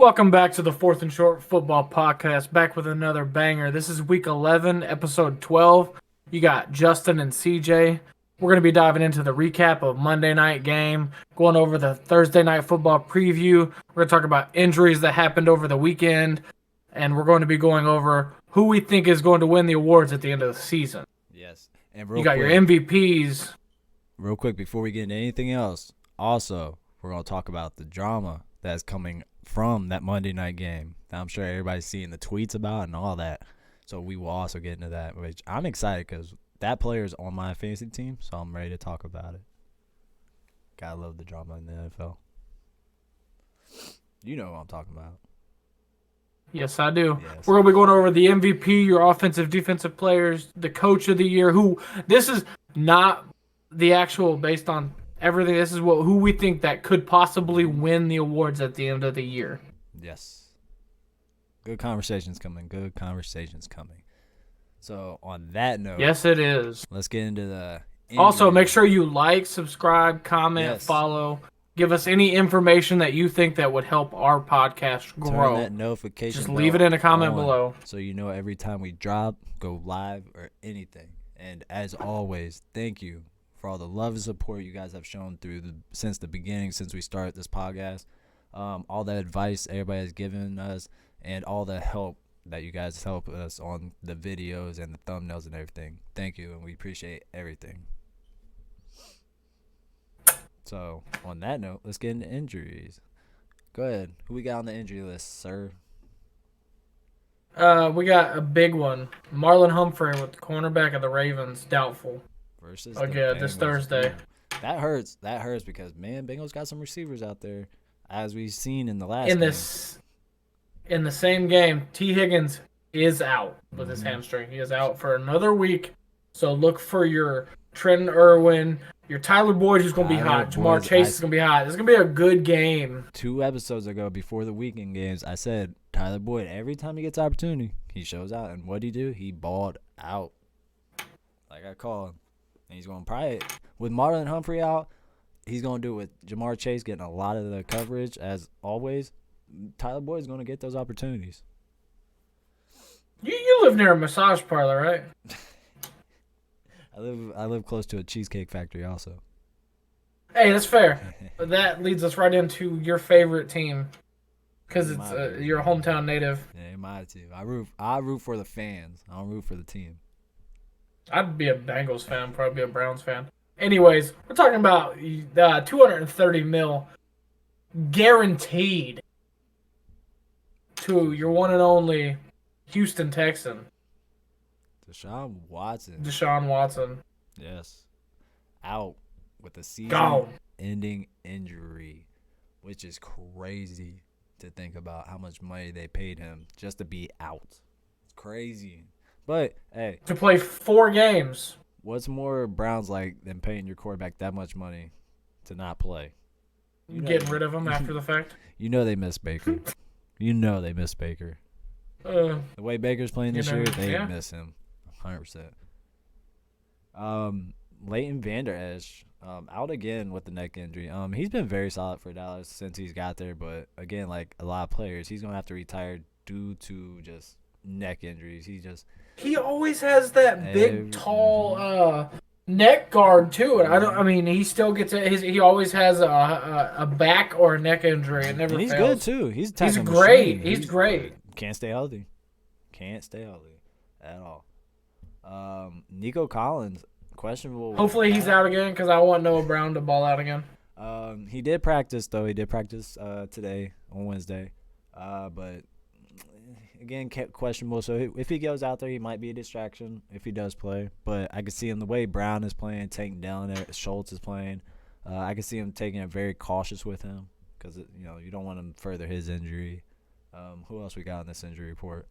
Welcome back to the Fourth and Short Football Podcast, back with another banger. This is week 11, episode 12. You got Justin and CJ. We're going to be diving into the recap of Monday night game, going over the Thursday night football preview. We're going to talk about injuries that happened over the weekend, and we're going to be going over who we think is going to win the awards at the end of the season. Yes. And you got your MVPs. Real quick, before we get into anything else, also, we're going to talk about the drama that's coming from that Monday night game that I'm sure everybody's seeing the tweets about and all that. So we will also get into that, which I'm excited because that player is on my fantasy team, so I'm ready to talk about it. Gotta love the drama in the NFL. You know what I'm talking about. Yes, I do. Yes. We're going to be going over the MVP, your offensive, defensive players, the coach of the year, who this is not the actual based on everything. This is who we think that could possibly win the awards at the end of the year. Yes. Good conversations coming. So on that note, yes, it is. Let's get into the Also, make sure you like, subscribe, comment, follow. Give us any information that you think that would help our podcast grow. Turn that notification Just leave it in a comment below. So you know every time we drop, go live, or anything. And as always, thank you for all the love and support you guys have shown since the beginning, since we started this podcast. All the advice everybody has given us, and all the help that you guys help us on the videos and the thumbnails and everything. Thank you, and we appreciate everything. So, on that note, let's get into injuries. Go ahead. Who we got on the injury list, sir? We got a big one. Marlon Humphrey with the cornerback of the Ravens, doubtful. Versus this Thursday. That hurts. That hurts because, man, Bengals got some receivers out there, as we've seen in the last In the same game, T. Higgins is out with his hamstring. He is out for another week. So look for your Trenton Irwin, your Tyler Boyd, who's going to be hot. Jamar Chase is going to be hot. It's going to be a good game. 2 episodes ago, before the weekend games, I said Tyler Boyd, every time he gets opportunity, he shows out. And what did he do? He balled out. Like I called. And he's going to probably, with Marlon Humphrey out, he's going to do it with Jamar Chase getting a lot of the coverage, as always. Tyler Boyd is going to get those opportunities. You live near a massage parlor, right? I live close to a cheesecake factory also. Hey, that's fair. That leads us right into your favorite team because it's your hometown native. Yeah, my team. I root for the fans. I don't root for the team. I'd be a Bengals fan, probably be a Browns fan. Anyways, we're talking about $230 million guaranteed to your one and only Houston Texan. Deshaun Watson. Yes. Out with a season-ending injury, which is crazy to think about how much money they paid him just to be out. It's crazy. But, hey. To play 4 games. What's more Browns like than paying your quarterback that much money to not play? Getting rid of him after the fact? You know they miss Baker. The way Baker's playing this year, they miss him 100%. Leighton Vander Esch out again with the neck injury. He's been very solid for Dallas since he's got there, but again, like a lot of players, he's gonna have to retire due to just neck injuries. He always has that big, tall neck guard too, and he still gets it. He always has a back or a neck injury. It never. And he's fails. good too. He's great. He's great. Can't stay healthy at all. Nico Collins, questionable. Hopefully he's out again because I want Noah Brown to ball out again. He did practice though. He did practice today on Wednesday, but again questionable. So if he goes out there, he might be a distraction if he does play. But I can see him the way Brown is playing, Tank down there. Schultz is playing. I can see him taking it very cautious with him because you don't want him to further his injury. Who else we got on this injury report?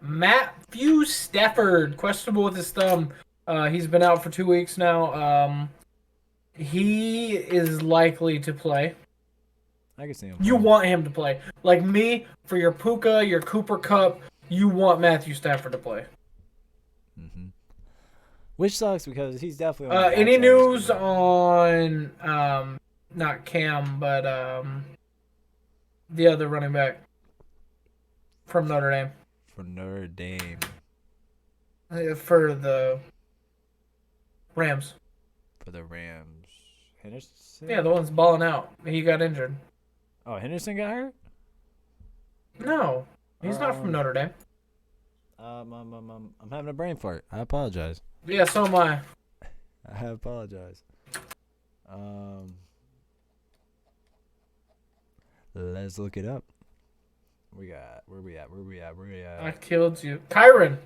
Matthew Stafford, questionable with his thumb. He's been out for 2 weeks now. He is likely to play. I can see him. You want him to play. Like me, for your Puka, your Cooper Cup, you want Matthew Stafford to play. Mm-hmm. Which sucks because he's definitely on any news on, not Cam, but The other running back from Notre Dame. For Notre Dame. For the Rams. For the Rams. Henderson? Yeah, the one's balling out. He got injured. Oh, Henderson got hurt? No, he's not from Notre Dame. I'm having a brain fart. I apologize. Yeah, so am I. I apologize. Let's look it up. Where we at? I killed you. Kyron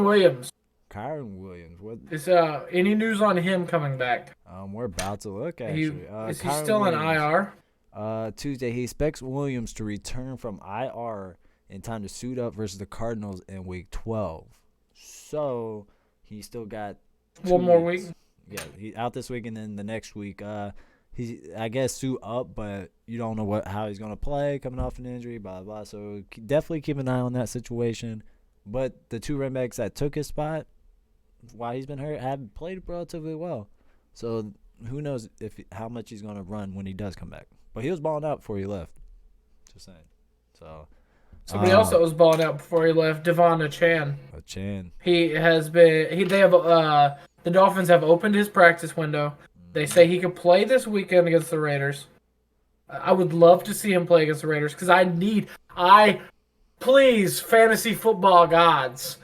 Williams. Kyron Williams. What? Is any news on him coming back? We're about to look actually. Is he Kyron still in Williams. IR? Tuesday, he expects Williams to return from IR in time to suit up versus the Cardinals in Week 12. So he still got one more week. Yeah, he's out this week, and then the next week, he's I guess suit up, but you don't know how he's gonna play coming off an injury, blah blah. So definitely keep an eye on that situation. But the two running backs that took his spot while he's been hurt have played relatively well. So who knows how much he's gonna run when he does come back. But he was balling out before he left. Just saying. So somebody else that was balling out before he left, Devon Chan. He has been. The Dolphins have opened his practice window. They say he could play this weekend against the Raiders. I would love to see him play against the Raiders because please, fantasy football gods,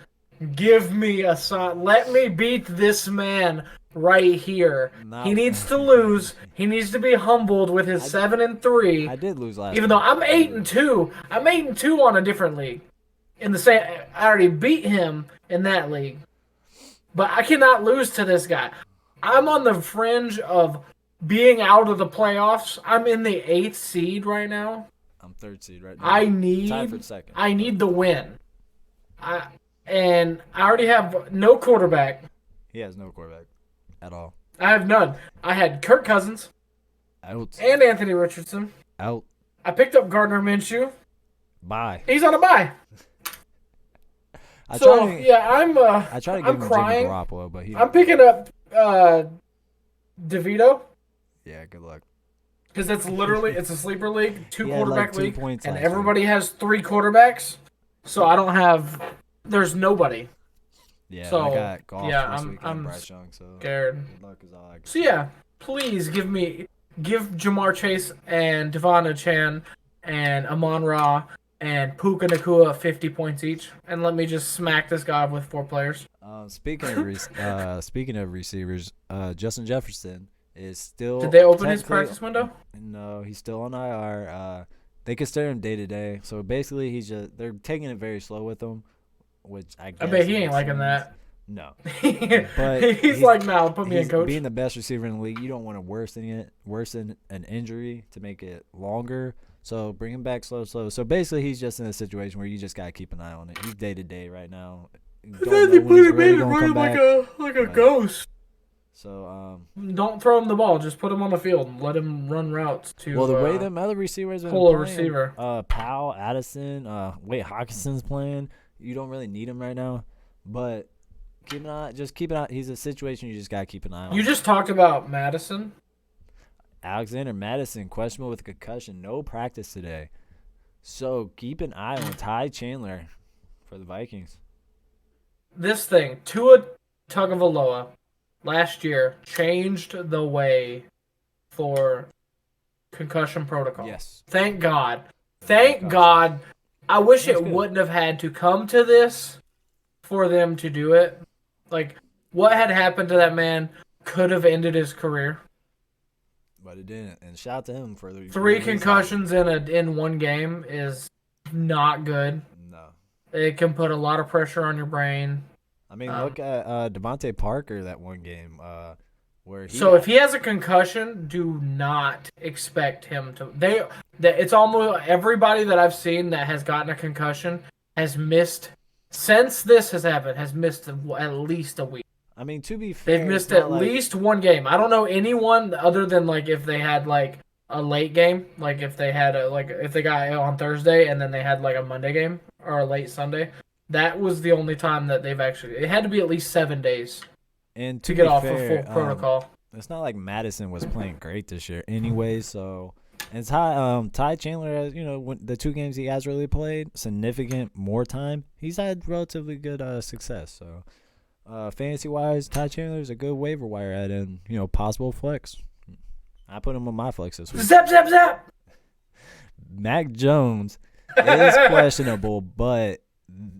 give me a sign. Let me beat this man right here. He needs to lose. He needs to be humbled with his 7-3. I did lose last. Even though I'm 8-2. I'm 8-2 on a different league. I already beat him in that league. But I cannot lose to this guy. I'm on the fringe of being out of the playoffs. I'm in the 8th seed right now. I'm 3rd seed right now. Tied for second. I need the win. I already have no quarterback. He has no quarterback at all. I have none. I had Kirk Cousins. Out. And Anthony Richardson. Out. I picked up Gardner Minshew. Bye. He's on a bye. I try to give him crying. Jimmy Garoppolo, but I'm picking up DeVito. Yeah, good luck. Because it's a sleeper league, quarterback league, and everybody has 3 quarterbacks. So I don't have. There's nobody. Yeah, so, I got golf this weekend, I'm Bryce Young, so scared. Good luck is all I got. So yeah, please give Jamar Chase and Devon Chan and Amon-Ra and Puka Nacua 50 points each, and let me just smack this guy with 4 players. Speaking of receivers, Justin Jefferson is still. Did they open his practice window? No, he's still on IR. They consider him day to day, so basically they're taking it very slow with him, which I guess. I bet he ain't liking that. No, but he's like, "No, put me in, coach." Being the best receiver in the league, you don't want to worsen an injury to make it longer. So bring him back slow. So basically, he's just in a situation where you just gotta keep an eye on it. He's day to day right now. Then they put him in and run him like a ghost. So don't throw him the ball. Just put him on the field and let him run routes to. Well, the way them other receivers are pull playing, a receiver. Powell, Addison, Wade Hawkinson's playing. You don't really need him right now, but keep an eye. He's a situation you just gotta keep an eye on. You just talked about Madison. Alexander Madison, questionable with a concussion, no practice today. So keep an eye on Ty Chandler for the Vikings. This thing, Tua Tagovailoa, last year changed the way for concussion protocol. Yes. Thank God. Thank God. I wish it wouldn't have had to come to this for them to do it. Like, what had happened to that man could have ended his career. But it didn't. And shout out to him for the 3 concussions in one game is not good. No. It can put a lot of pressure on your brain. I mean, look at Devontae Parker that one game where he. So if he has a concussion, do not expect him to. It's almost everybody that I've seen that has gotten a concussion has missed since this has happened. Has missed at least a week. I mean, to be fair, they've missed at least one game. I don't know anyone other than like if they had like a late game, like if they had if they got on Thursday and then they had like a Monday game or a late Sunday. That was the only time that they've actually. It had to be at least 7 days and to get off of full protocol. It's not like Madison was playing great this year anyway, so And Ty Chandler has, when the 2 games he has really played significant more time, he's had relatively good success. So, fantasy wise, Ty Chandler is a good waiver wire add and possible flex. I put him on my flex this week. Zap, zap, zap. Mac Jones is questionable, but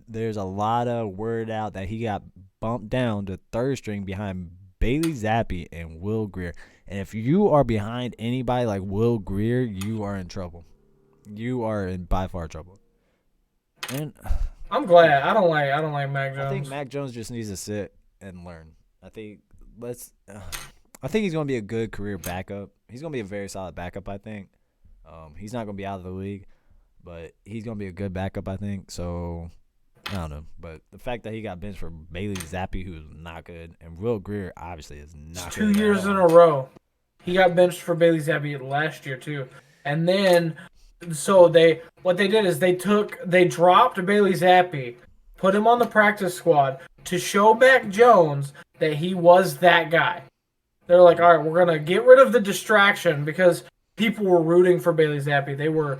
there's a lot of word out that he got bumped down to 3rd string behind Bailey Zappi and Will Grier. And if you are behind anybody like Will Grier, you are in trouble. You are in by far trouble. And I'm glad. I don't like Mac Jones. I think Mac Jones just needs to sit and learn. I think he's going to be a good career backup. He's going to be a very solid backup, I think. He's not going to be out of the league, but he's going to be a good backup, I think. So, I don't know. But the fact that he got benched for Bailey Zappi, who's not good, and Will Grier obviously is not good. 2 years in a row. He got benched for Bailey Zappi last year, too. And then, what they did is they dropped Bailey Zappi, put him on the practice squad to show Mac Jones that he was that guy. They're like, all right, we're going to get rid of the distraction because people were rooting for Bailey Zappi. They were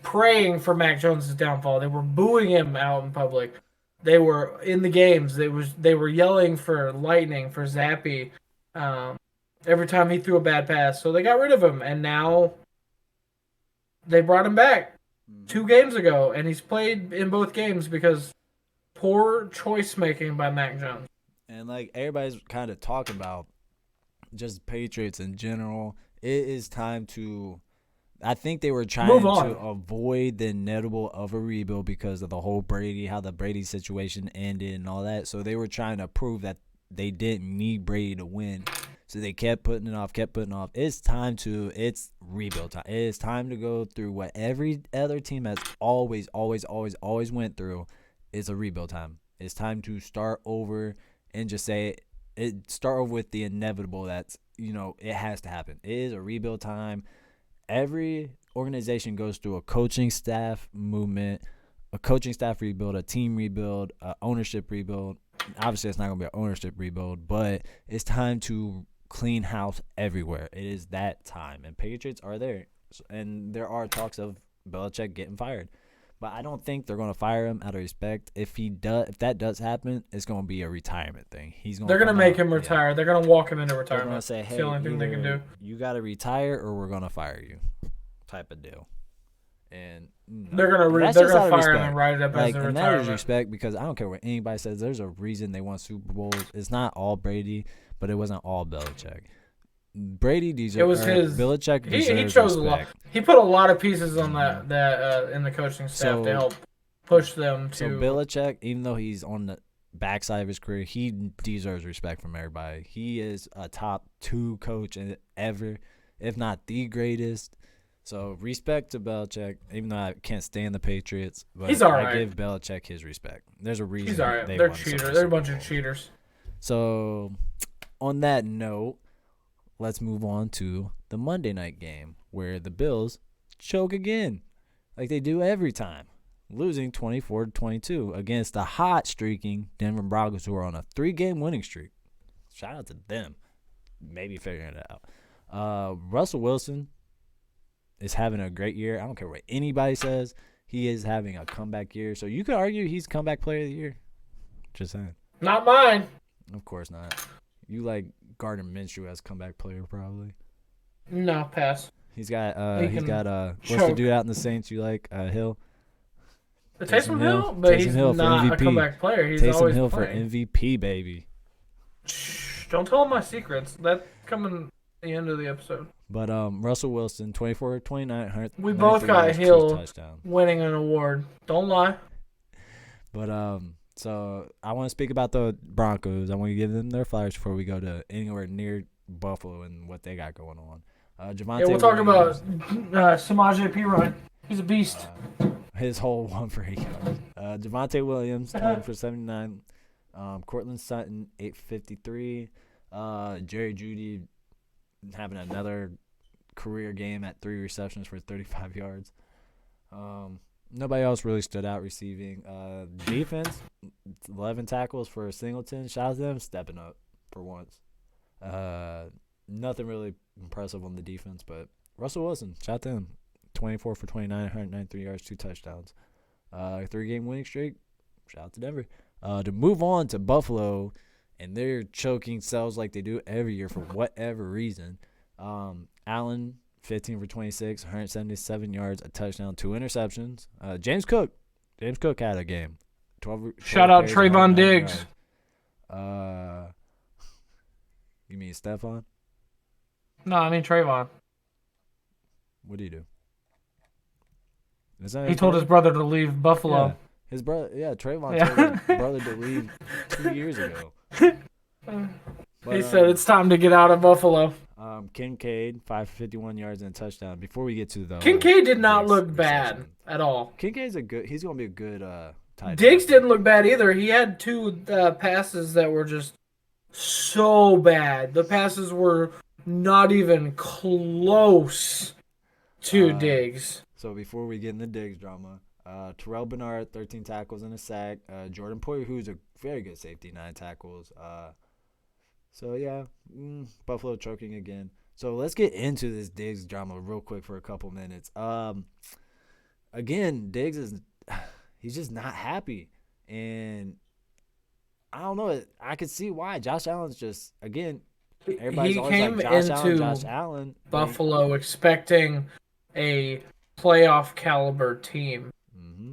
praying for Mac Jones' downfall. They were booing him out in public. They were in the games. They were yelling for lightning for Zappi every time he threw a bad pass. So they got rid of him, and now they brought him back 2 games ago, and he's played in both games because poor choice making by Mac Jones. And like everybody's kind of talking about just Patriots in general, it is time to. I think they were trying to avoid the inevitable of a rebuild because of the whole how the Brady situation ended and all that. So they were trying to prove that they didn't need Brady to win. So they kept putting it off. It's rebuild time. It is time to go through what every other team has always went through. It's a rebuild time. It's time to start over and just start over with the inevitable that's, it has to happen. It is a rebuild time. Every organization goes through a coaching staff movement, a coaching staff rebuild, a team rebuild, ownership rebuild. Obviously, it's not going to be an ownership rebuild, but it's time to clean house everywhere. It is that time, and Patriots are there. And there are talks of Belichick getting fired. But I don't think they're going to fire him out of respect. If that does happen, it's going to be a retirement thing. They're going to make him retire. Yeah. They're going to walk him into retirement. They're going to say, hey, it's the only thing they can do. You got to retire or we're going to fire you type of deal. And they're going to fire him and write it up as a retirement. And that is respect because I don't care what anybody says. There's a reason they won Super Bowls. It's not all Brady, but it wasn't all Belichick. Brady deserves. It was his. Belichick deserves. He chose respect. A lot. He put a lot of pieces on that in the coaching staff to help push them to. So Belichick, even though he's on the backside of his career, he deserves respect from everybody. He is a top 2 coach ever, if not the greatest. So respect to Belichick, even though I can't stand the Patriots, but he's all right. I give Belichick his respect. There's a reason. He's all right. They're cheaters. They're a bunch of cheaters. So, on that note, let's move on to the Monday night game where the Bills choke again, like they do every time, losing 24-22 against the hot streaking Denver Broncos, who are on a 3-game winning streak. Shout out to them, maybe figuring it out. Russell Wilson is having a great year. I don't care what anybody says. He is having a comeback year. So you could argue he's comeback player of the year. Just saying. Not mine. Of course not. You like Gardner Minshew as comeback player probably. No, pass. He's got what's the dude out in the Saints you like? Hill. Taysom Hill, but he's not a comeback player. He's Taysom always Hill playing. for MVP, baby. Shh, don't tell him my secrets. That's coming at the end of the episode. But Russell Wilson, 24-29. We both got Hill winning an award. Don't lie. But so I want to speak about the Broncos. I want to give them their flowers before we go to anywhere near Buffalo and what they got going on. We'll talk about Samaje Perine. He's a beast. His whole 1 for 8 yards. Javonte Williams, 20 for 79. Cortland Sutton, 853. Jerry Jeudy having another career game at 3 receptions for 35 yards. Nobody else really stood out receiving. Defense, 11 tackles for Singleton. Shout out to them stepping up for once. Nothing really impressive on the defense, but Russell Wilson, shout out to him. 24 for 29, 193 yards, 2 touchdowns. 3-game winning streak. Shout out to Denver. To move on to Buffalo, and they're choking cells like they do every year for whatever reason. Allen, 15 for 26, 177 yards, a touchdown, 2 interceptions. James Cook had a game. 12 Shout out carries, Trayvon Diggs. You mean Stephon? No, I mean Trayvon. What do you do? He told his brother to leave Buffalo. Yeah. His brother, Trayvon told his brother to leave 2 years ago. He said it's time to get out of Buffalo. Kincaid, 5 for 51 yards and a touchdown. Before we get to the Kincaid did not look bad at all. Kincaid's he's gonna be a good tight. Diggs didn't look bad either. He had 2 passes that were just so bad. The passes were not even close to Diggs. So before we get in the Diggs drama, Terrell Bernard, 13 tackles and a sack. Jordan Poyer, who's a very good safety, 9 tackles. So, yeah, Buffalo choking again. So let's get into this Diggs drama real quick for a couple minutes. Again, Diggs he's just not happy. And I don't know. I could see why. Josh Allen's just, again, everybody's always like Josh Allen. Buffalo expecting a playoff caliber team.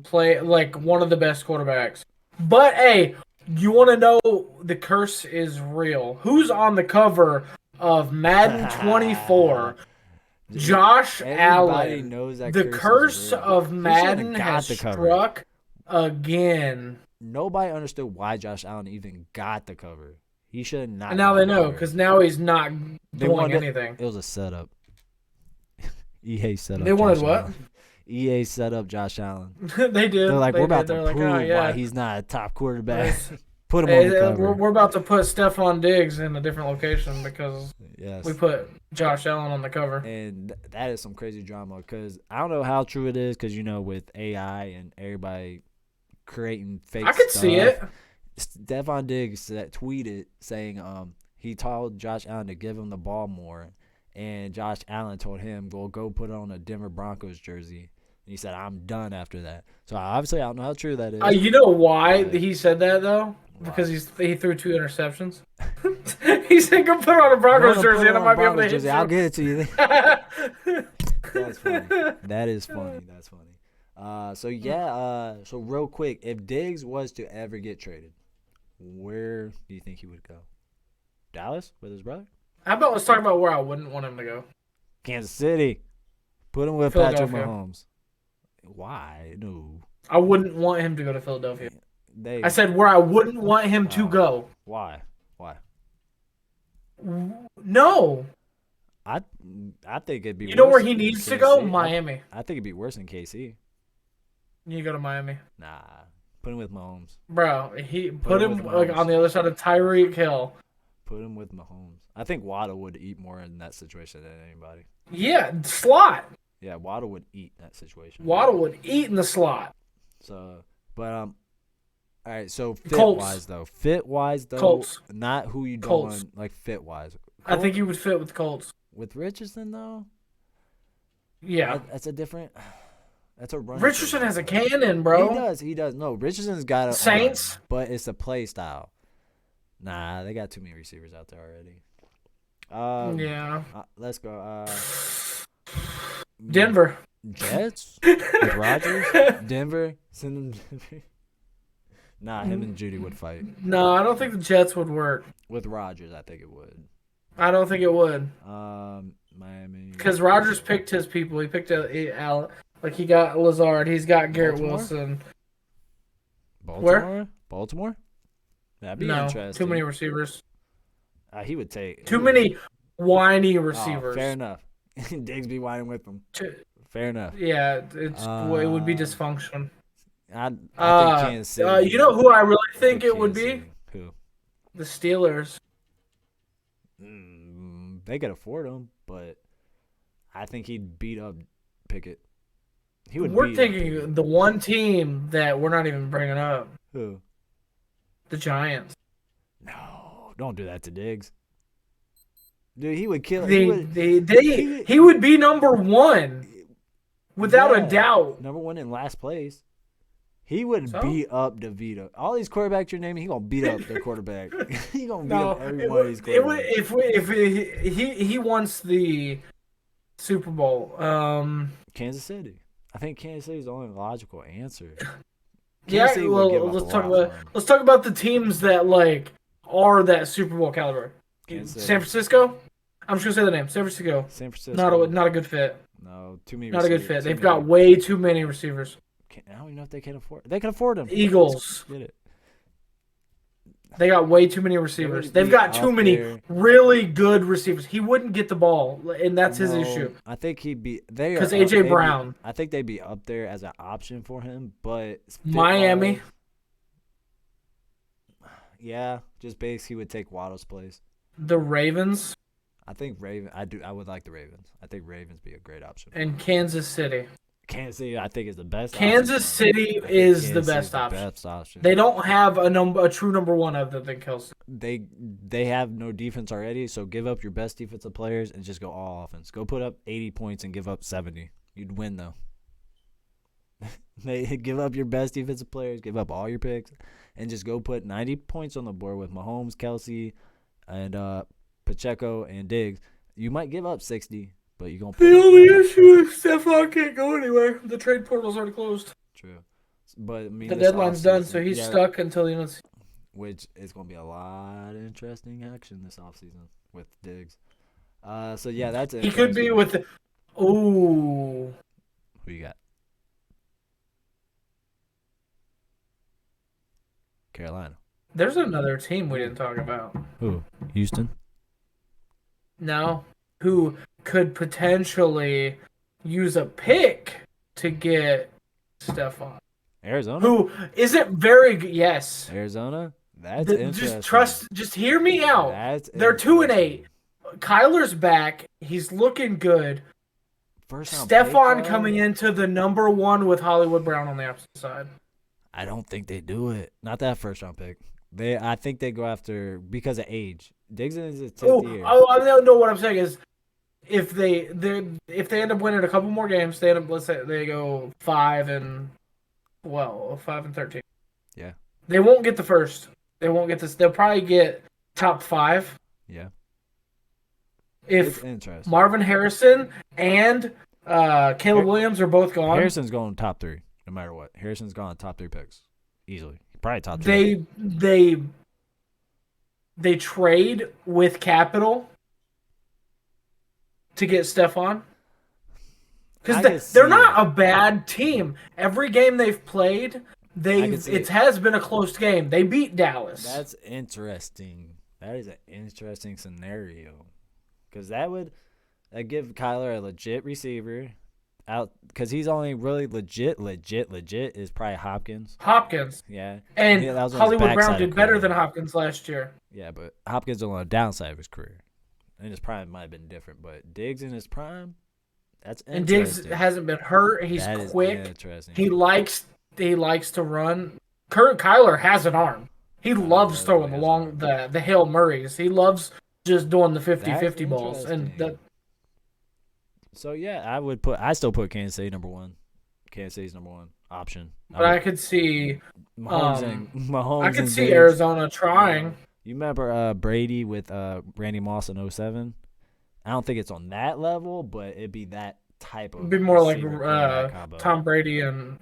Play like one of the best quarterbacks. But hey, you want to know the curse is real. Who's on the cover of Madden 24? Josh Allen. Knows that the curse of Madden has struck again. Nobody understood why Josh Allen even got the cover. He should not. And now they know because now he's not doing anything. It was a setup. EA set up. They wanted what? EA set up Josh Allen. They did. They're like, we're about to prove why he's not a top quarterback. Put him on the cover. We're about to put Stephon Diggs in a different location because we put Josh Allen on the cover. And that is some crazy drama because I don't know how true it is because, with AI and everybody creating fake stuff. I could see it. Stephon Diggs tweeted saying he told Josh Allen to give him the ball more. And Josh Allen told him, go put on a Denver Broncos jersey. And he said, I'm done after that. So, obviously, I don't know how true that is. You know why he said that, though? Because he threw 2 interceptions. He said, go put on a Broncos jersey and I might be able to hit you. I'll get it to you. That's funny. That is funny. That's funny. So real quick, if Diggs was to ever get traded, where do you think he would go? Dallas with his brother? How about let's talk about where I wouldn't want him to go? Kansas City. Put him with Patrick Mahomes. Why? No. I wouldn't want him to go to Philadelphia. I said where I wouldn't want him to go. Why? No. I think it'd be worse. You know where he needs to go? Miami. I think it'd be worse than KC. You go to Miami. Nah. Put him with Mahomes. Bro, put him like on the other side of Tyreek Hill. Put him with Mahomes. I think Waddle would eat more in that situation than anybody. Yeah, slot. Yeah, Waddle would eat in that situation. Waddle would eat in the slot. So, but all right. So fit-wise though, Colts. Not who you don't want, like fit-wise. I think he would fit with the Colts. With Richardson though. Yeah, that's a different. That's a run. Richardson has a cannon, bro. He does. No, Richardson's got a Saints, but it's a play style. Nah, they got too many receivers out there already. Yeah. Let's go. Denver. Jets with Rodgers. Denver. Send them Denver. Nah, him and Judy would fight. No, I don't think the Jets would work. With Rodgers, I think it would. I don't think it would. Miami. Because Rodgers picked his people. He picked he got Lazard. He's got Garrett Wilson. Baltimore? That'd be interesting. Too many receivers. He would take too many whiny receivers. Fair enough. Diggs be whining with them. Fair enough. Yeah, it would be dysfunction. I think Kansas City. You know who I really think it would be? Who? The Steelers. They could afford him, but I think he'd beat up Pickett. We're thinking the one team that we're not even bringing up. Who? The Giants. No, don't do that to Diggs. Dude, he would kill. He would be number one without a doubt. Number one in last place. He would beat up DeVito. All these quarterbacks you're naming, he gonna beat up their quarterback. He gonna beat up every one of these quarterbacks. If he wants the Super Bowl, Kansas City. I think Kansas City is the only logical answer. Yeah, well, let's talk about the teams that like are that Super Bowl caliber. San Francisco. I'm just gonna say the name. San Francisco. San Francisco. Not a good fit. No, too many. Not a good fit. They've got way too many receivers. I don't even know if they can afford. They can afford them. Eagles. Get it. They got way too many receivers. They've got too many really good receivers. He wouldn't get the ball, and that's his issue. I think he'd be because AJ Brown. I think they'd be up there as an option for him, but Miami. Yeah, just base. He would take Waddle's place. The Ravens. I think I would like the Ravens. I think Ravens be a great option. And Kansas City. Kansas City, I think, is the best. Kansas City is the best option. They don't have a true number one other than Kelsey. They have no defense already, so give up your best defensive players and just go all offense. Go put up 80 points and give up 70. You'd win though. They give up your best defensive players, give up all your picks, and just go put 90 points on the board with Mahomes, Kelsey, and Pacheco and Diggs. You might give up 60. But you're gonna the only issue is Stephon can't go anywhere. The trade portal's already closed. True. But I mean, the deadline's done, so he's stuck until the end of the season. Which is gonna be a lot of interesting action this offseason with Diggs. So yeah, that's it. He could be with Ooh. Who you got? Carolina. There's another team we didn't talk about. Who? Houston? No. Who could potentially use a pick to get Stephon. Arizona? Who isn't very good. Yes. Arizona? That's interesting. Just hear me out. They're 2-8. Kyler's back. He's looking good. Stephon coming into the number one with Hollywood Brown on the opposite side. I don't think they do it. Not that first round pick. I think they go after because of age. Diggs is his 10th year. I don't know what I'm saying is if they end up winning a couple more games, they end up, let's say they go 5-13. Yeah. They won't get the first. They won't get this. They'll probably get top 5. Yeah. If Marvin Harrison and Caleb Williams are both gone. Harrison's going top 3, no matter what. Harrison's gone top 3 picks. Easily. Probably top 2. They trade with capital to get Stephon. Because they're not a bad team. Every game they've played, it has been a close game. They beat Dallas. That's interesting. That is an interesting scenario. Because that would give Kyler a legit receiver out. Because he's only really legit is probably Hopkins. Yeah. And Hollywood Brown did better than Hopkins last year. Yeah, but Hopkins on the downside of his career. And his prime might have been different. But Diggs in his prime, that's interesting. And Diggs hasn't been hurt. He's quick. Interesting. He likes to run. Kyler has an arm. He loves throwing the Hail Murrays. He loves just doing the 50-50 balls. So yeah, I still put Kansas City number 1. Kansas City's number 1 option. But I could see Mahomes. I could see Arizona trying. You remember Brady with Randy Moss in 2007? I don't think it's on that level, but it'd be that type of. It'd be more like Tom Brady and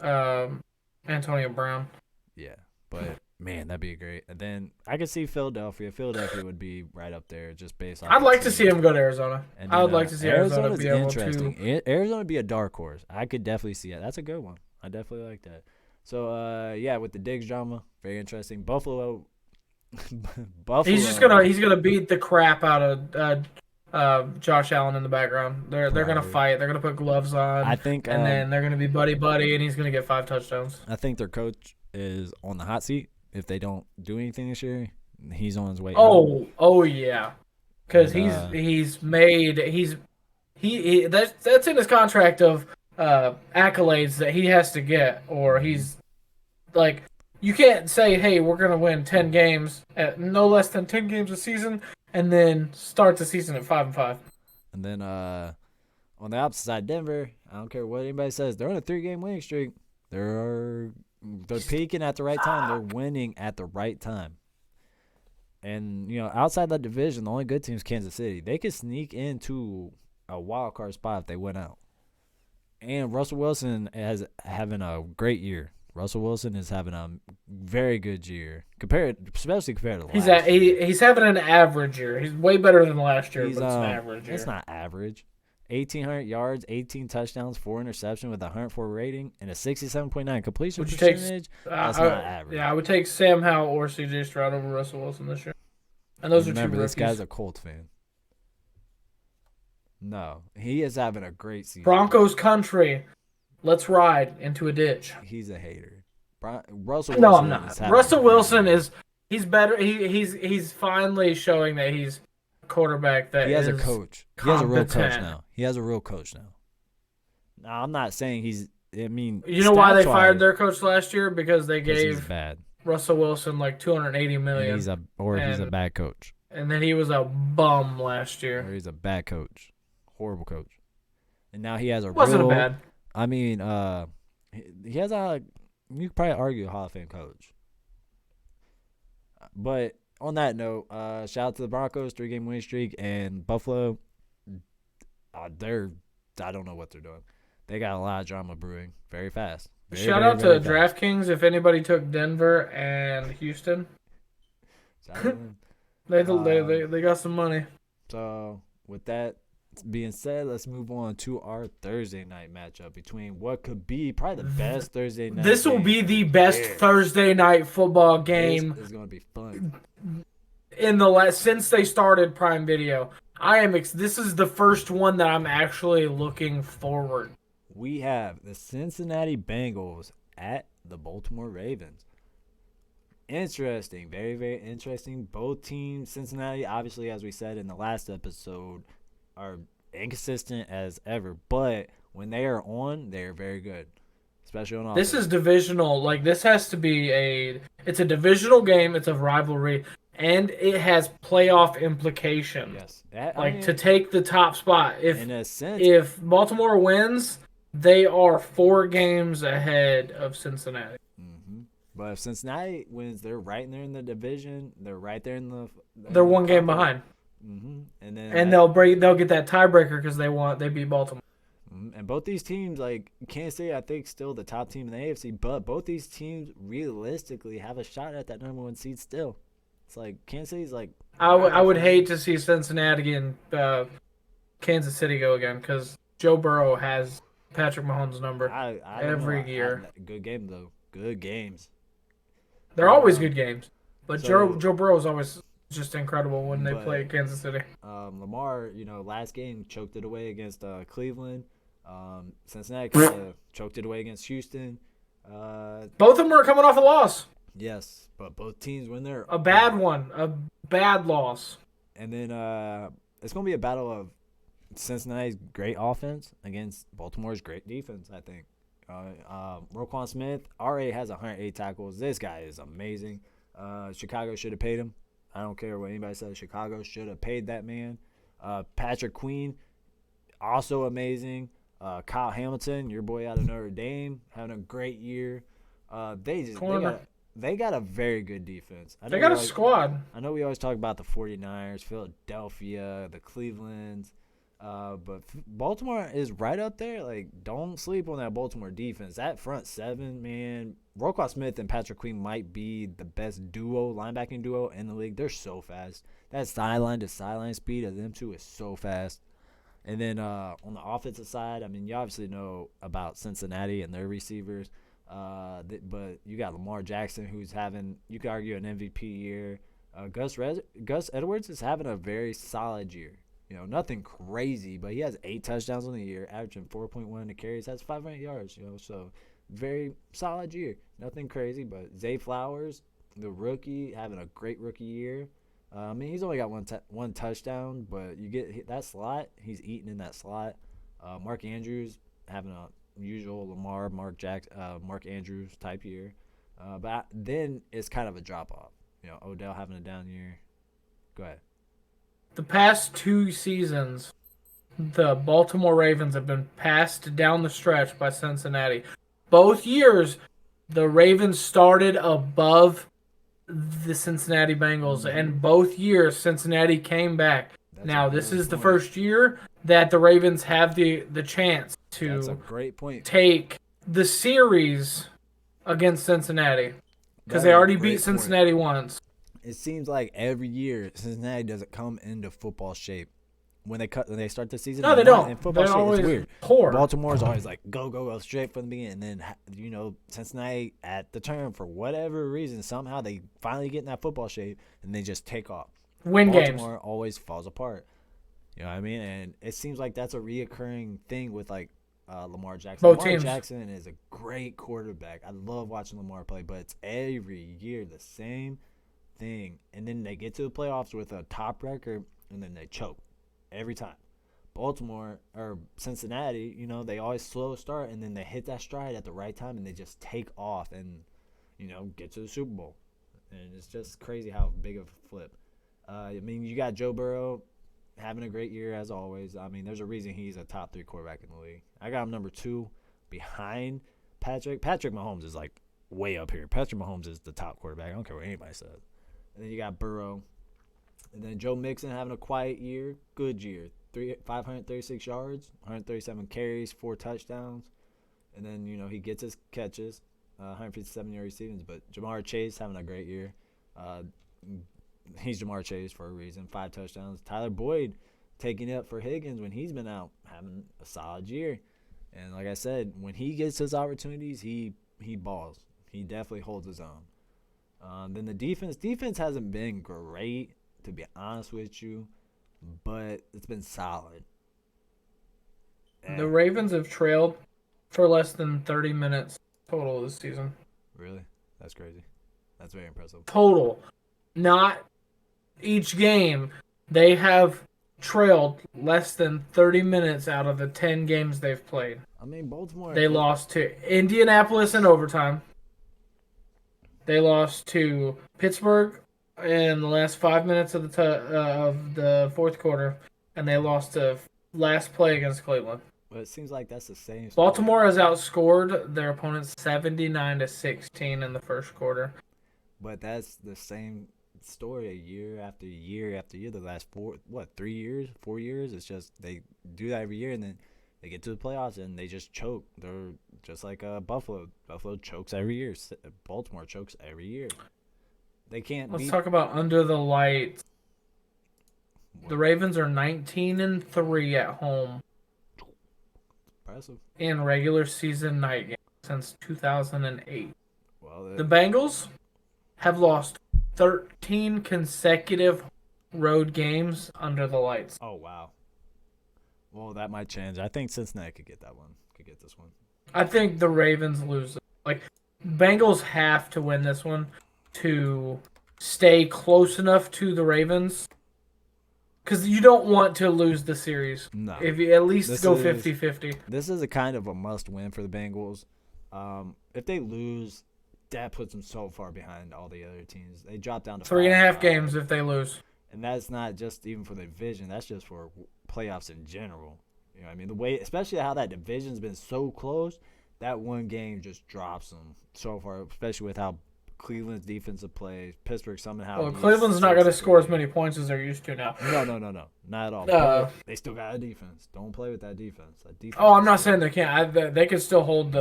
Antonio Brown. Yeah, but man, that'd be great. And then I could see Philadelphia. Philadelphia would be right up there, just based on. I'd like to see him go to Arizona. I would like to see Arizona be able to. Arizona would be a dark horse. I could definitely see it. That's a good one. I definitely like that. So yeah, with the Diggs drama, very interesting. Buffalo. He's gonna beat the crap out of Josh Allen in the background. They're gonna fight. They're gonna put gloves on. I think, and then they're gonna be buddy, and he's gonna get 5 touchdowns. I think their coach is on the hot seat if they don't do anything this year. He's on his way. Oh yeah, because that's in his contract of accolades that he has to get, or he's like. You can't say, hey, we're going to win 10 games, no less than 10 games a season, and then start the season at 5-5. And then on the opposite side, Denver, I don't care what anybody says, they're on a 3-game winning streak. They're peaking at the right time. They're winning at the right time. And, outside that division, the only good team is Kansas City. They could sneak into a wild card spot if they went out. And Russell Wilson is having a great year. Russell Wilson is having a very good year, especially compared to last year. He's having an average year. He's way better than last year, but it's an average year. It's not average. 1,800 yards, 18 touchdowns, 4 interceptions with a 104 rating, and a 67.9 completion percentage. That's not average. Yeah, I would take Sam Howell or C.J. Stroud over Russell Wilson this year. And those are two rookies. This guy's a Colts fan. No, he is having a great season. Broncos country. Let's ride into a ditch. He's a hater. Russell Wilson. No, I'm not. Russell Wilson he's better. He's finally showing that he's a quarterback that he has a coach. He has a real coach now. Now, I'm not saying he's. I mean, you know why they fired their coach last year? Because they gave bad. Russell Wilson like $280 million. He's a bad coach. And then he was a bum last year. Or he's a bad coach, horrible coach. And now he has a. Wasn't a bad. I mean, he has a. You could probably argue a Hall of Fame coach. But on that note, shout out to the Broncos, 3-game winning streak, and Buffalo. I don't know what they're doing. They got a lot of drama brewing very fast. Shout out to DraftKings if anybody took Denver and Houston. They got some money. So with that being said, let's move on to our Thursday night matchup between what could be probably the best Thursday night. This will be the best Thursday night football game. It's going to be fun. Since they started Prime Video, this is the first one that I'm actually looking forward. We have the Cincinnati Bengals at the Baltimore Ravens. Interesting, very, very interesting. Both teams, Cincinnati, obviously, as we said in the last episode, are inconsistent as ever, but when they are on, they are very good, especially on offense. This is divisional. Like, this has to be it's a divisional game. It's a rivalry, and it has playoff implications. Yes. To take the top spot. In a sense, if Baltimore wins, they are 4 games ahead of Cincinnati. Mm-hmm. But if Cincinnati wins, they're right there in the division. They're right there in the. They're 1 game behind. Mm-hmm. And they'll get that tiebreaker because they beat Baltimore. And both these teams, like Kansas City, I think still the top team in the AFC, but both these teams realistically have a shot at that number 1 seed still. It's like Kansas City's like. I would hate to see Cincinnati and Kansas City go again because Joe Burrow has Patrick Mahomes' number every year. Good game though. Good games. They're always good games, but Joe Burrow is always just incredible when they play Kansas City. Lamar, last game choked it away against Cleveland. Cincinnati choked it away against Houston. Both of them are coming off a loss. Yes, but both teams win their a bad loss. And then it's gonna be a battle of Cincinnati's great offense against Baltimore's great defense. I think. Roquan Smith already has 108 tackles. This guy is amazing. Chicago should have paid him. I don't care what anybody says. Chicago should have paid that man. Patrick Queen, also amazing. Kyle Hamilton, your boy out of Notre Dame, having a great year. They got a very good defense. They got a squad. I know we always talk about the 49ers, Philadelphia, the Clevelands. But Baltimore is right up there. Like, don't sleep on that Baltimore defense. That front 7, man. Roquan Smith and Patrick Queen might be the best linebacking duo in the league. They're so fast. That sideline to sideline speed of them two is so fast. And then on the offensive side, I mean, you obviously know about Cincinnati and their receivers. But you got Lamar Jackson, who's having, you could argue, an MVP year. Gus Edwards is having a very solid year. Nothing crazy, but he has 8 touchdowns on the year, averaging 4.1 carries, has 500 yards, so very solid year. Nothing crazy, but Zay Flowers, the rookie, having a great rookie year. I mean, he's only got one touchdown, but you get that slot, he's eating in that slot. Mark Andrews having a usual Lamar, Mark Andrews type year. But then it's kind of a drop-off. Odell having a down year. Go ahead. the past 2 seasons, the Baltimore Ravens have been passed down the stretch by Cincinnati. Both years, the Ravens started above the Cincinnati Bengals, and both years Cincinnati came back. That's Now, a this good is the point. first year that the Ravens have the chance That's a to great point. take the series against Cincinnati because That they is a already great beat point. Cincinnati once. It seems like every year Cincinnati doesn't come into football shape. When they start the season, No, they they're not don't. in football They're shape. always It's weird. poor. Baltimore's always like go straight from the beginning, and then Cincinnati at the turn for whatever reason somehow they finally get in that football shape and they just take off. Win Baltimore games. always falls apart. You know what I mean? And it seems like that's a reoccurring thing with like Lamar Jackson. Both Lamar teams. Jackson is a great quarterback. I love watching Lamar play, but it's every year the same thing. And then they get to the playoffs with a top record, and then they choke every time. Baltimore or Cincinnati, they always slow start, and then they hit that stride at the right time, and they just take off and, get to the Super Bowl. And it's just crazy how big of a flip. You got Joe Burrow having a great year as always. There's a reason he's a top 3 quarterback in the league. I got him number 2 behind Patrick. Patrick Mahomes is like way up here. Patrick Mahomes is the top quarterback. I don't care what anybody says. And then you got Burrow. And then Joe Mixon having a quiet year, good year. 536 yards, 137 carries, 4 touchdowns. And then, he gets his catches, 157 yard receivings. But Jamar Chase having a great year. He's Jamar Chase for a reason, 5 touchdowns. Tyler Boyd taking it up for Higgins when he's been out, having a solid year. And like I said, when he gets his opportunities, he balls. He definitely holds his own. Then the defense hasn't been great, to be honest with you, but it's been solid. The Ravens have trailed for less than 30 minutes total this season. Really? That's crazy. That's very impressive. Total. Not each game. They have trailed less than 30 minutes out of the 10 games they've played. Baltimore. They lost to Indianapolis in overtime. They lost to Pittsburgh in the last 5 minutes of the fourth quarter, and they lost to last play against Cleveland. But it seems like that's the same story. Baltimore has outscored their opponents 79-16 in the first quarter. But that's the same story year after year after year. The last 4 years. It's just they do that every year, and then they get to the playoffs and they just choke. They're just like Buffalo. Buffalo chokes every year. Baltimore chokes every year. They can't. Let's talk about under the lights. The Ravens are 19-3 at home. Impressive. In regular season night games since 2008. Well, the Bengals have lost 13 consecutive road games under the lights. Oh, wow. Well, that might change. I think Cincinnati could get that one. Could get this one. I think the Ravens lose. Bengals have to win this one to stay close enough to the Ravens. Because you don't want to lose the series. No. If you at least go 50-50. This is a kind of a must-win for the Bengals. If they lose, that puts them so far behind all the other teams. They drop down to 3.5 games if they lose. And that's not just even for the division. That's just for playoffs in general. You know what I mean? The way, especially how that division's been so close, that one game just drops them so far, especially with how Cleveland's defensive plays, Pittsburgh somehow. Well, Cleveland's not going to score as many points as they're used to now. No. Not at all. They still got a defense. Don't play with that defense. I'm not saying they can't. They can still hold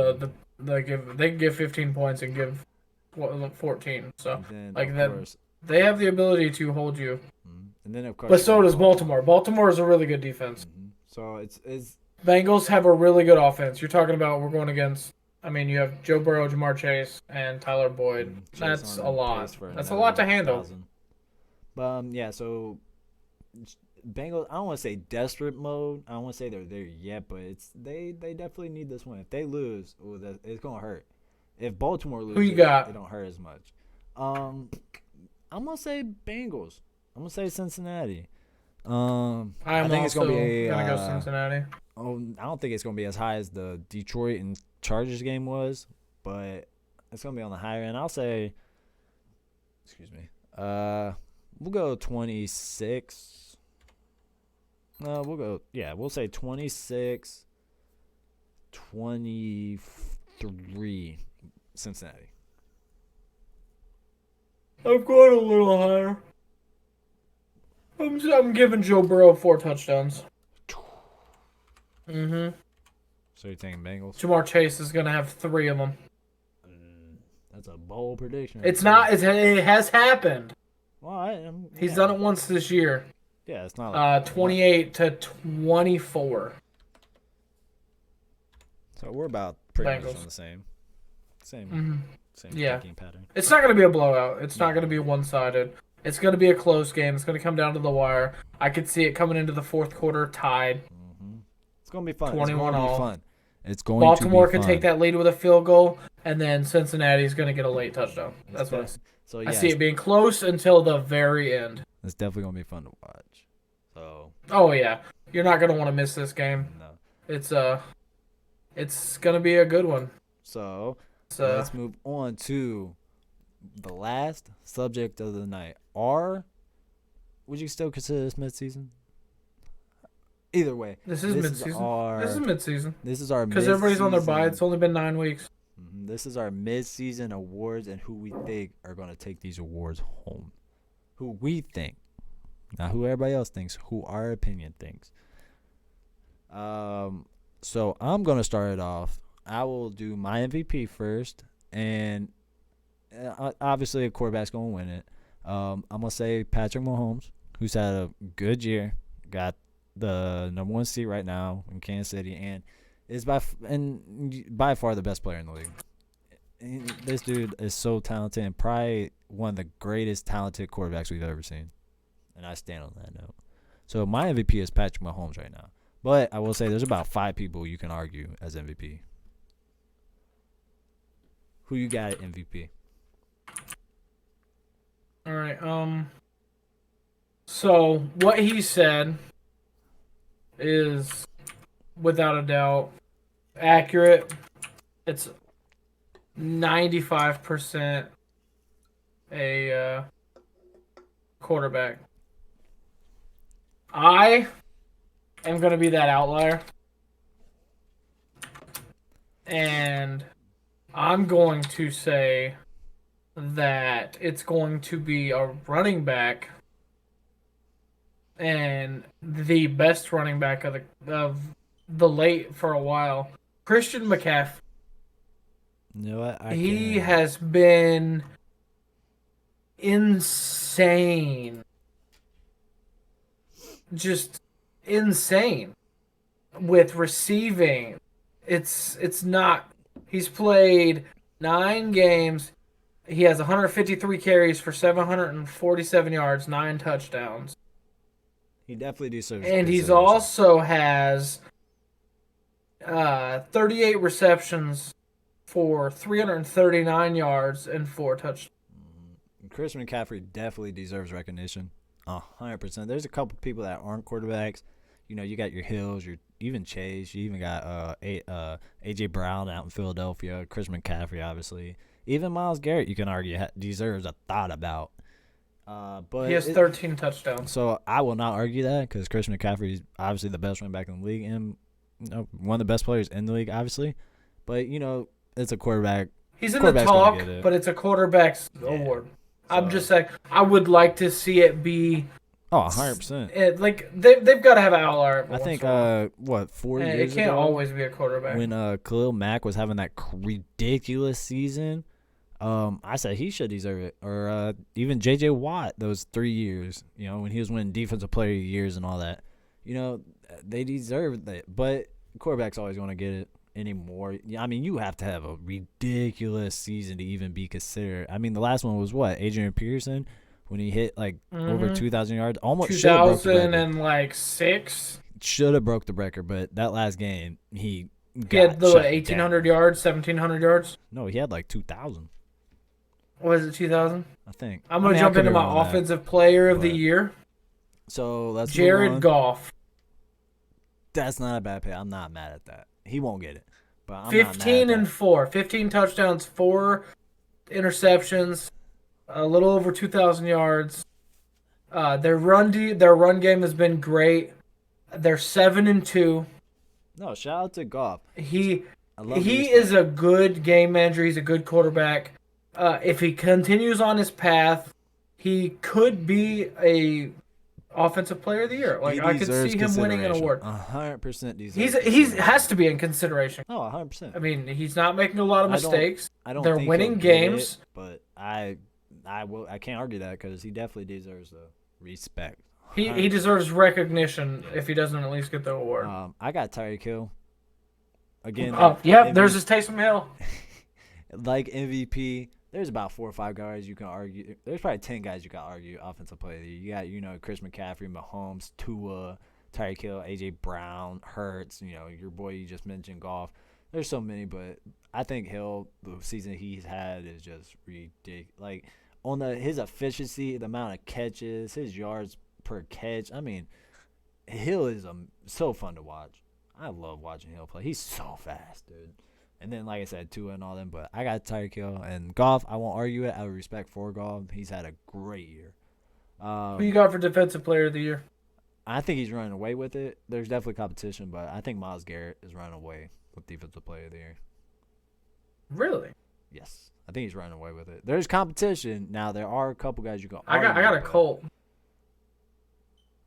they can give 15 points and give 14. So they have the ability to hold you. And then of course. But so does Baltimore. Baltimore is a really good defense. So it's Bengals have a really good offense. You're talking about we're going against. You have Joe Burrow, Jamar Chase, and Tyler Boyd. That's a lot. That's a lot to handle. But so Bengals. I don't want to say desperate mode. I don't want to say they're there yet, but they definitely need this one. If they lose, it's gonna hurt. If Baltimore loses, who you got? It don't hurt as much. I'm gonna say Bengals. I'm gonna say Cincinnati. I think it's gonna be gonna go Cincinnati. I don't think it's gonna be as high as the Detroit and Chargers game was, but it's gonna be on the higher end. I'll say, excuse me. We'll go 26. We'll go. Yeah, we'll say 26-23 Cincinnati. I'm going a little higher. I'm giving Joe Burrow 4 touchdowns. Mm-hmm. So you're taking Bengals? Jamar Chase is going to have 3 of them. That's a bold prediction. It's not. It has happened. Well, He's done it once this year. Yeah, it's not like 28-24. So we're about pretty Bengals. much on the same Yeah. thinking pattern. It's not going to be a blowout. It's not going to be one-sided. It's going to be a close game. It's going to come down to the wire. I could see it coming into the fourth quarter tied. It's going to be fun. 21-all. It's going Baltimore to be could fun. take that lead with a field goal, and then Cincinnati's going to get a late touchdown. That's what I see. So, yeah, I see it being close until the very end. It's definitely going to be fun to watch. So. Oh, yeah. You're not going to want to miss this game. No. It's going to be a good one. So, let's move on to the last subject of the night. Would you still consider this midseason? Either way. This is midseason. This is our because everybody's on their bye. It's only been 9 weeks. This is our midseason awards and who we think are going to take these awards home. Who we think. Not who everybody else thinks. Who our opinion thinks. So I'm going to start it off. I will do my MVP first. And obviously a quarterback's going to win it. I'm going to say Patrick Mahomes, who's had a good year. Got the number 1 seed right now in Kansas City, and is by far the best player in the league. And this dude is so talented and probably one of the greatest talented quarterbacks we've ever seen. And I stand on that note. So my MVP is Patrick Mahomes right now. But I will say there's about 5 people you can argue as MVP. Who you got at MVP? All right. So what he said is without a doubt accurate. It's 95% a quarterback. I am going to be that outlier. And I'm going to say that it's going to be a running back, and the best running back of the late for a while, Christian McCaffrey. You know what? He has been insane. Just insane with receiving. It's not. He's played 9 games. He has 153 carries for 747 yards, 9 touchdowns. He definitely deserves. And he's also has 38 receptions for 339 yards and 4 touchdowns. Chris McCaffrey definitely deserves recognition. 100%. There's a couple people that aren't quarterbacks. You know, you got your Hills, even Chase. You even got A.J. Brown out in Philadelphia. Chris McCaffrey, obviously. Even Myles Garrett, you can argue, deserves a thought about. But he has 13 touchdowns. So I will not argue that because Chris McCaffrey is obviously the best running back in the league and one of the best players in the league, obviously. But, it's a quarterback. He's in the talk, but it's a quarterback's award. So, I'm just saying, I would like to see it be. Oh, 100%. They've got to have an outlier. I think 4 years ago. It can't always be a quarterback. When Khalil Mack was having that ridiculous season, I said he should deserve it. Or even J.J. Watt, those 3 years, when he was winning Defensive Player of the Years and all that. They deserve that. But quarterback's always going to get it anymore. I mean, you have to have a ridiculous season to even be considered. I mean, the last one was what? Adrian Peterson? When he hit over 2,000 yards, almost 2006. Should have broke the record, but that last game he had the 1,800 yards, 1,700 yards. No, he had 2,000. Was it 2,000? I think. I'm gonna jump into my offensive player of the year. So let's Jared Goff. That's not a bad pick. I'm not mad at that. He won't get it, but I'm 15-4, 15 touchdowns, 4 interceptions. A little over 2,000 yards. Their run game has been great. They're 7-2. No, shout out to Goff. He I love the he respect. is a good game manager. He's a good quarterback. If he continues on his path, he could be a offensive player of the year. Like He I could deserves see him winning an consideration. award. 100% deserves He's consideration. has to be in consideration. No, 100%. I mean, he's not making a lot of mistakes. I don't They're think winning he'll get games. it, but I can't argue that because he definitely deserves the respect. He deserves recognition if he doesn't at least get the award. I got Tyreek Hill. Again, There's his Taysom Hill. Like MVP. There's about 4 or 5 guys you can argue. There's probably 10 guys you can argue offensive player of the year. You got, Chris McCaffrey, Mahomes, Tua, Tyreek Hill, AJ Brown, Hurts, your boy you just mentioned, Goff. There's so many, but I think Hill, the season he's had is just ridiculous. Like, on his efficiency, the amount of catches, his yards per catch. I mean, Hill is so fun to watch. I love watching Hill play. He's so fast, dude. And then, like I said, Tua and all them. But I got Tyreek Hill and Goff. I won't argue it. Out of respect for Goff, he's had a great year. Who you got for defensive player of the year? I think he's running away with it. There's definitely competition, but I think Myles Garrett is running away with defensive player of the year. Really? Yes, I think he's running away with it. There's competition now. There are a couple guys you can. I got a Colt.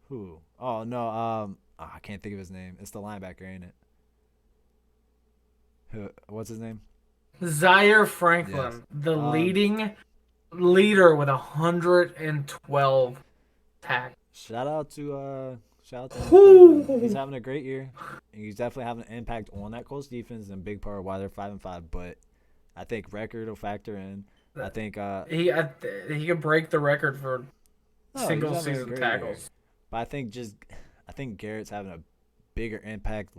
Who? Oh no. I can't think of his name. It's the linebacker, ain't it? What's his name? Zaire Franklin, Yes. the leading leader with 112 tackles. Shout out to Whew. him. He's having a great year. He's definitely having an impact on that Colts defense and big part of why they're 5-5. But I think record will factor in. I think He could break the record for single he's having a season great tackles. year. But I think Garrett's having a bigger impact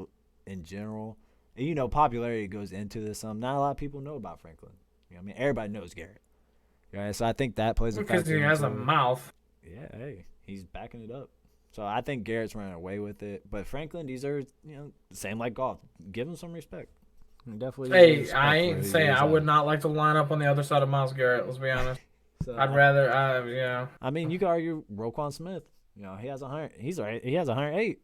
in general. And, popularity goes into this. Not a lot of people know about Franklin. Everybody knows Garrett. Right? So I think that plays a factor. Because he has a into it. mouth. Yeah, hey, he's backing it up. So I think Garrett's running away with it. But Franklin deserves, same like Goff. Give him some respect. Definitely. Hey, I ain't saying I would not like to line up on the other side of Myles Garrett. Let's be honest. So, I'd rather, you could argue Roquan Smith. He has 100. He's right. He has 108.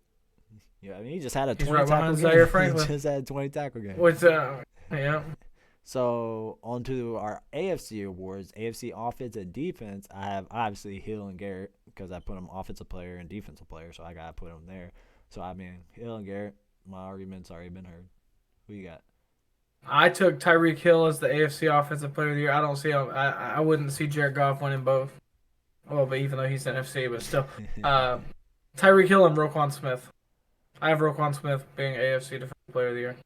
He just had a 20 right tackle behind game. Zaire Franklin. He just had a 20 tackle game. Which, yeah. So on to our AFC awards, AFC offense and defense. I have obviously Hill and Garrett because I put them offensive player and defensive player, so I gotta put them there. So Hill and Garrett. My argument's already been heard. Who you got? I took Tyreek Hill as the AFC Offensive Player of the Year. I don't see him. I wouldn't see Jared Goff winning both. Well, but even though he's NFC, but still, Tyreek Hill and Roquan Smith. I have Roquan Smith being AFC Defensive Player of the Year.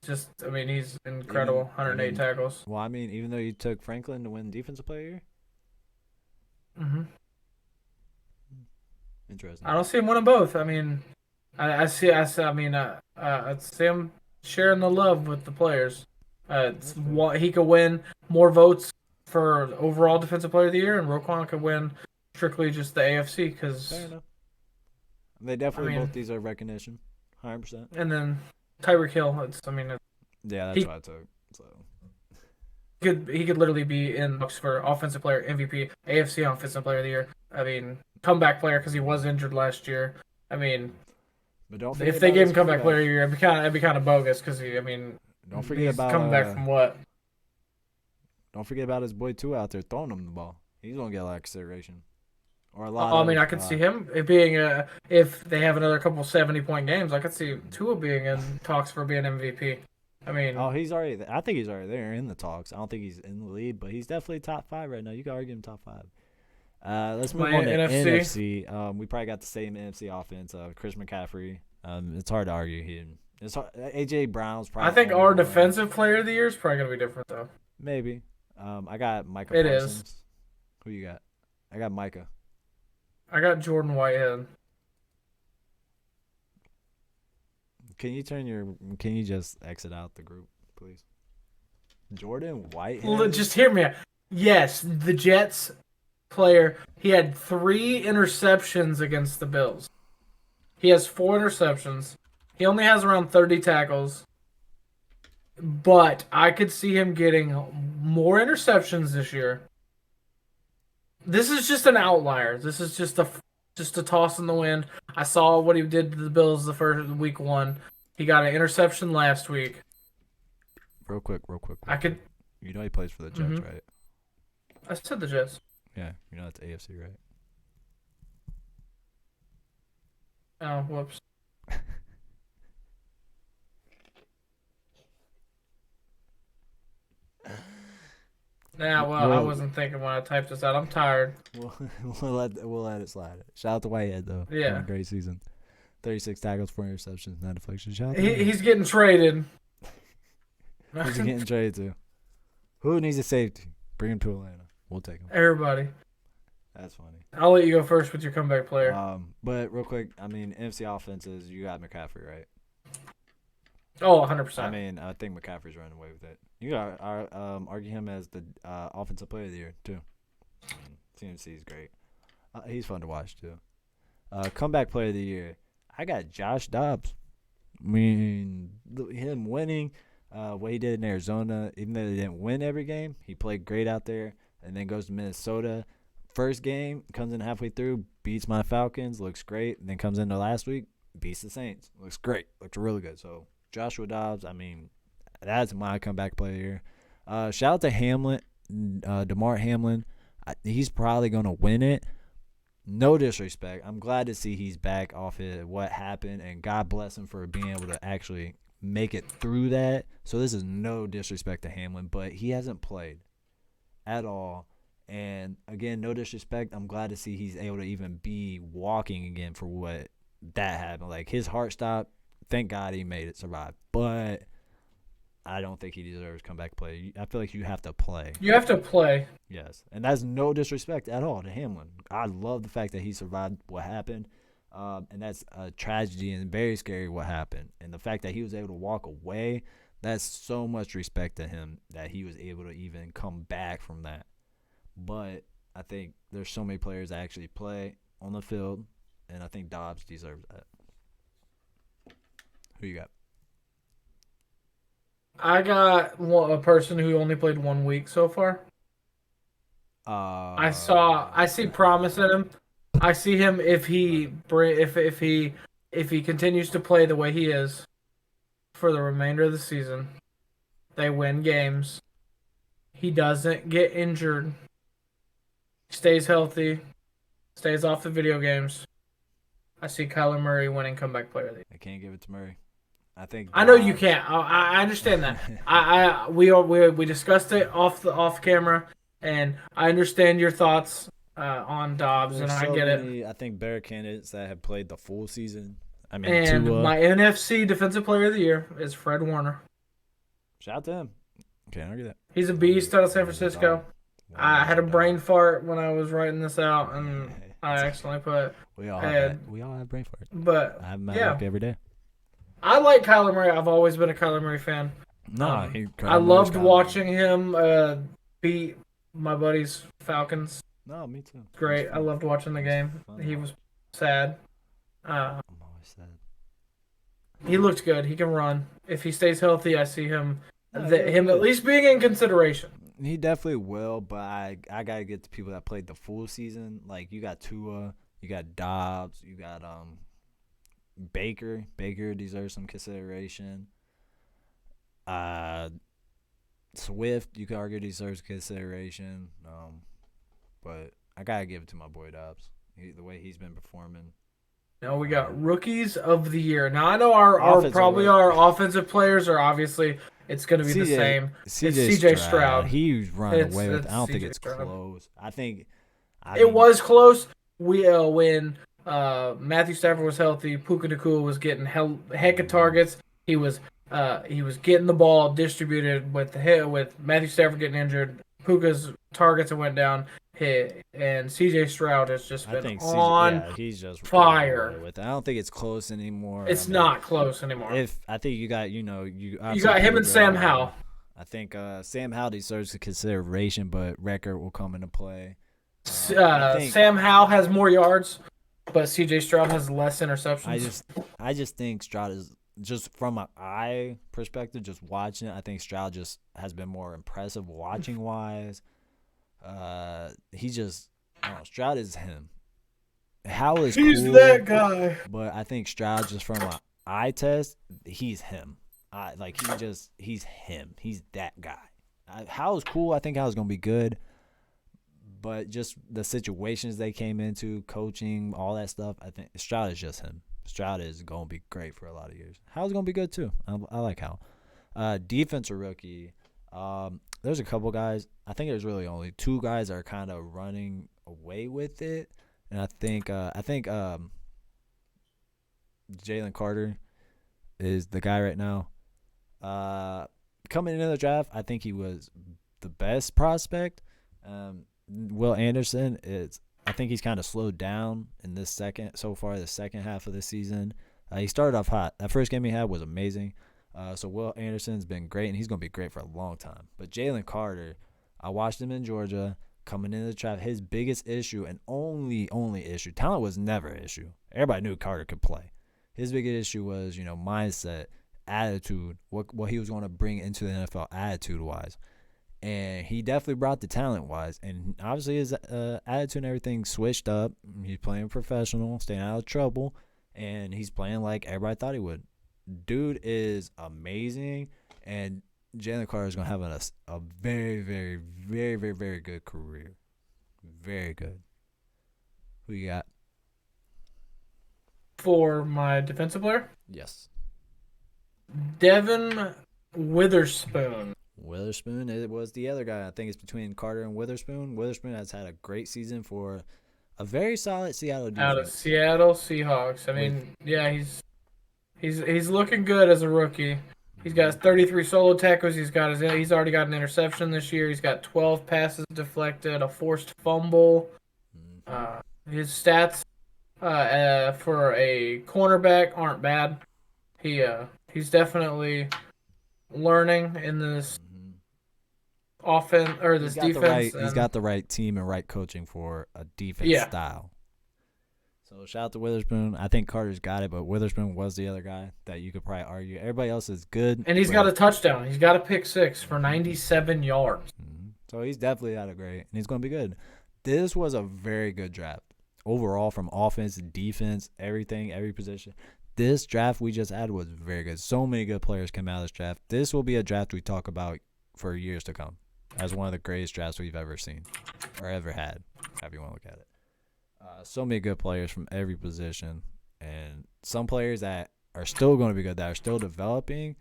He's incredible. 108 tackles. Well, even though you took Franklin to win Defensive Player of the Year? Mm-hmm. Interesting. I don't see him winning both. I see him sharing the love with the players. He could win more votes for overall Defensive Player of the Year, and Roquan could win strictly just the AFC because. Fair enough. They definitely both deserve recognition, 100%. And then Tyreek Hill, Yeah, that's what I took. So he could literally be in books for Offensive Player, MVP, AFC Offensive Player of the Year. Comeback player because he was injured last year. But don't if they gave him comeback player of the year, it'd be kind of bogus because don't forget he's about coming back from what? Don't forget about his boy Tua out there throwing him the ball. He's gonna get a lot of consideration. Or a lot. I could see him being if they have another couple 70-point games. I could see Tua being in talks for being MVP. He's already. I think he's already there in the talks. I don't think he's in the lead, but he's definitely top 5 right now. You can argue him top 5. Let's move on to NFC. We probably got the same NFC offense. Chris McCaffrey. It's hard to argue. It's hard. AJ Brown's probably. I think our defensive player of the year is probably gonna be different though. Maybe. I got Micah It Parsons. is. Who you got? I got Micah. I got Jordan Whitehead. Can you just exit out the group, please? Jordan Whitehead. Just hear me out. Yes, the Jets player. He had 3 interceptions against the Bills. He has 4 interceptions. He only has around 30 tackles. But I could see him getting more interceptions this year. This is just an outlier. This is just Just a toss in the wind. I saw what he did to the Bills the first week 1. He got an interception last week. Real quick. I could. You know he plays for the Jets, right? I said the Jets. Yeah, you know that's AFC, right? Oh, whoops. Nah, well, I wasn't thinking when I typed this out. I'm tired. We'll let it slide. Shout out to Whitehead though. Yeah. Having a great season. 36 tackles, 4 interceptions, 9 deflections. Shout out to He's getting traded. Who's he getting traded to? Who needs a safety? Bring him to Atlanta. We'll take him. Everybody. That's funny. I'll let you go first with your comeback player. But real quick, I mean, NFC offenses, you got McCaffrey, right? Oh, 100%. I mean, I think McCaffrey's running away with it. You got argue him as the offensive player of the year too. CMC is great. He's fun to watch too. Comeback player of the year, I got Josh Dobbs. I mean, him winning, what he did in Arizona, even though they didn't win every game, he played great out there. And then goes to Minnesota. First game, comes in halfway through, beats my Falcons, looks great. And then comes into last week, beats the Saints. Looks great. Looks really good. So, Joshua Dobbs, I mean, that's my comeback player here. Shout out to Hamlin, DeMar Hamlin. He's probably going to win it. No disrespect. I'm glad to see he's back off of what happened, and God bless him for being able to actually make it through that. So this is no disrespect to Hamlin, but he hasn't played at all. And, again, no disrespect. I'm glad to see he's able to even be walking again for what that happened. Like, his heart stopped. Thank God he made it survive. But I don't think he deserves comeback play. I feel like you have to play. You have to play. Yes. And that's no disrespect at all to Hamlin. I love the fact that he survived what happened. And that's a tragedy and very scary what happened. And the fact that he was able to walk away, that's so much respect to him that he was able to even come back from that. But I think there's so many players that actually play on the field, and I think Dobbs deserves that. Who you got? I got a person who only played 1 week so far. I see promise in him. I see him if he continues to play the way he is for the remainder of the season. They win games. He doesn't get injured. Stays healthy. Stays off the video games. I see Kyler Murray winning comeback player of the year. I can't give it to Murray. I know you can't. I understand that. We discussed it off camera, and I understand your thoughts on Dobbs, and I get it. I think better candidates that have played the full season. I mean, and Tua. My NFC Defensive Player of the Year is Fred Warner. Shout out to him. Can't argue that. He's a beast out of San Francisco. I had a brain fart when I was writing this out, and I accidentally put. We all have brain fart. But I have my luck every day. I like Kyler Murray. I've always been a Kyler Murray fan. I loved watching him beat my buddies Falcons. No, me too. Great. I loved watching the game. He was sad. I'm always sad. He looked good. He can run. If he stays healthy, I see him at least being in consideration. He definitely will, but I gotta get the people that played the full season. Like, you got Tua, you got Dobbs, you got Baker. Baker deserves some consideration. Swift, you could argue, deserves consideration. But I gotta give it to my boy Dobbs. The way he's been performing. Now we got rookies of the year. Now I know our offensive players are obviously it's going to be the same. It's CJ Stroud. He's running away with. I don't think it's close. I think it was close. When Matthew Stafford was healthy, Puka Nacua was getting heck of targets. He was getting the ball distributed with Matthew Stafford getting injured. Puka's targets went down. And CJ Stroud has just been he's just fire. I don't think it's close anymore. It's not close anymore. I think you got him and Sam Howell. I think Sam Howell deserves a consideration, but record will come into play. Sam Howell has more yards, but CJ Stroud has less interceptions. I just think Stroud is, just from an eye perspective, just watching it, I think Stroud just has been more impressive watching wise. Stroud is him. Howell is He's cool, that guy. but I think Stroud, just from an eye test, he's him. He's him. He's that guy. Howell's cool. I think Howell's gonna be good, but just the situations they came into, coaching, all that stuff, I think Stroud is just him. Stroud is gonna be great for a lot of years. Howell's gonna be good too. I like Howell. Defensive rookie. There's a couple guys. I think there's really only two guys that are kind of running away with it, and I think Jalen Carter is the guy right now. Coming into the draft, I think he was the best prospect. Will Anderson I think he's kind of slowed down in the second half of the season. He started off hot. That first game he had was amazing. So Will Anderson's been great, and he's going to be great for a long time. But Jalen Carter, I watched him in Georgia coming into the draft. His biggest issue and only issue, talent was never an issue. Everybody knew Carter could play. His biggest issue was, mindset, attitude, what he was going to bring into the NFL attitude-wise. And he definitely brought the talent-wise. And obviously his attitude and everything switched up. He's playing professional, staying out of trouble, and he's playing like everybody thought he would. Dude is amazing, and Jalen Carter is going to have a very, very, very, very, very good career. Very good. Who you got? For my defensive player? Yes. Devin Witherspoon. Witherspoon, it was the other guy. I think it's between Carter and Witherspoon. Witherspoon has had a great season for a very solid Seattle defense. Out of Seattle Seahawks. I mean, yeah, he's looking good as a rookie. He's got 33 solo tackles. He's already got an interception this year. He's got 12 passes deflected, a forced fumble. His stats for a cornerback aren't bad. He's definitely learning in this offense or this defense. He's got the right team and right coaching for a defense style. So shout out to Witherspoon. I think Carter's got it, but Witherspoon was the other guy that you could probably argue. Everybody else is good. And he's got a touchdown. He's got a pick six for 97 yards. So he's definitely out of great, and he's going to be good. This was a very good draft. Overall, from offense, defense, everything, every position. This draft we just had was very good. So many good players came out of this draft. This will be a draft we talk about for years to come as one of the greatest drafts we've ever seen or ever had, however you want to look at it. So many good players from every position, and some players that are still going to be good, that are still developing,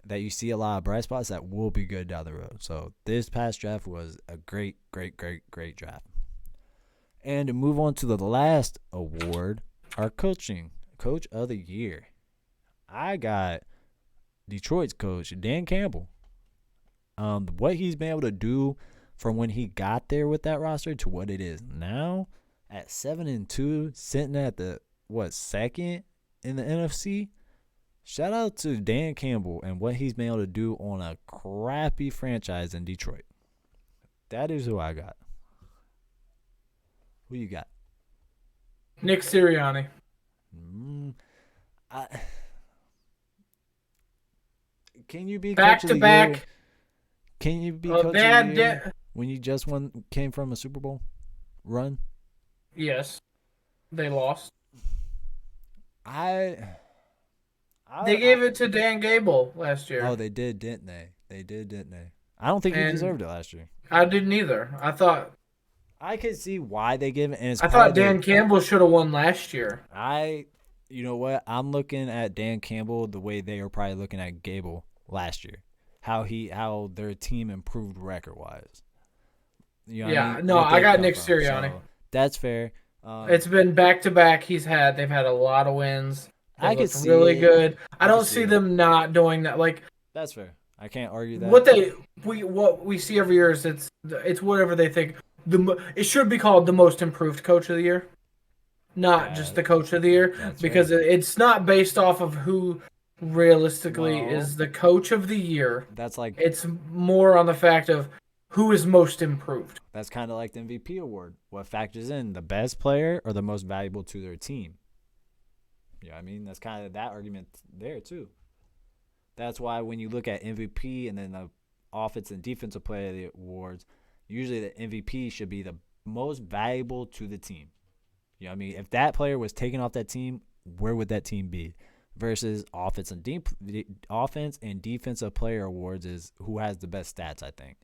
that you see a lot of bright spots that will be good down the road. So this past draft was a great, great, great, great draft. And to move on to the last award, our Coach of the Year. I got Detroit's coach, Dan Campbell. What he's been able to do from when he got there with that roster to what it is now at 7-2, sitting at the second in the NFC. Shout out to Dan Campbell and what he's been able to do on a crappy franchise in Detroit. That is who I got. Who you got? Nick Sirianni. Can you be back coach to of the back? Year? Can you be coach of the year when you just came from a Super Bowl run? Yes, they lost. They They gave it to Dan Gable last year. Oh, they did, didn't they? They did, didn't they? I don't think he deserved it last year. I didn't either. I could see why they gave it. And I thought Dan Campbell should have won last year. You know what? I'm looking at Dan Campbell the way they were probably looking at Gable last year. How their team improved record wise. You know yeah, no, I got Nick Sirianni. So that's fair. It's been back to back. They've had a lot of wins. I could see really it. good. I don't see them not doing that. Like that's fair. I can't argue that. What we see every year is it's whatever they think. It should be called the most improved coach of the year, not just the coach of the year, because it's not based off of who realistically is the coach of the year. It's more on the fact of who is most improved. That's kind of like the MVP award. What factors in, the best player or the most valuable to their team? Yeah, I mean, that's kind of that argument there too. That's why when you look at MVP and then the offense and defensive player of the awards, usually the MVP should be the most valuable to the team. You know what I mean? If that player was taken off that team, where would that team be? Versus offense and defensive player awards is who has the best stats, I think.